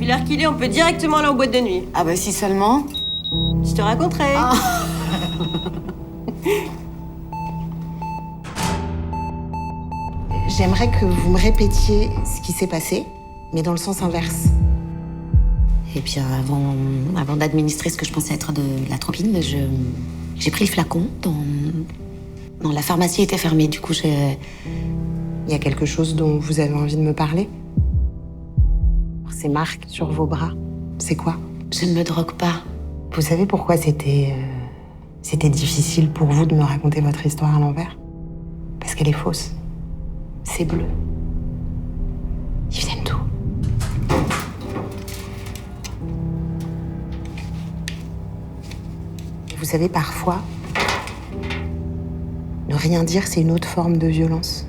Vu l'heure qu'il est, on peut directement aller en boîte de nuit. Ah bah si seulement. Je te raconterai. Ah. J'aimerais que vous me répétiez ce qui s'est passé, mais dans le sens inverse. Et puis avant d'administrer ce que je pensais être de l'atropine, j'ai pris le flacon. Non, la pharmacie était fermée, du coup Il y a quelque chose dont vous avez envie de me parler? Ces marques sur vos bras, c'est quoi? je ne me drogue pas. Vous savez pourquoi c'était difficile pour vous de me raconter votre histoire à l'envers? Parce qu'elle est fausse. C'est bleu. Ils viennent d'où? Vous savez, parfois, ne rien dire, c'est une autre forme de violence.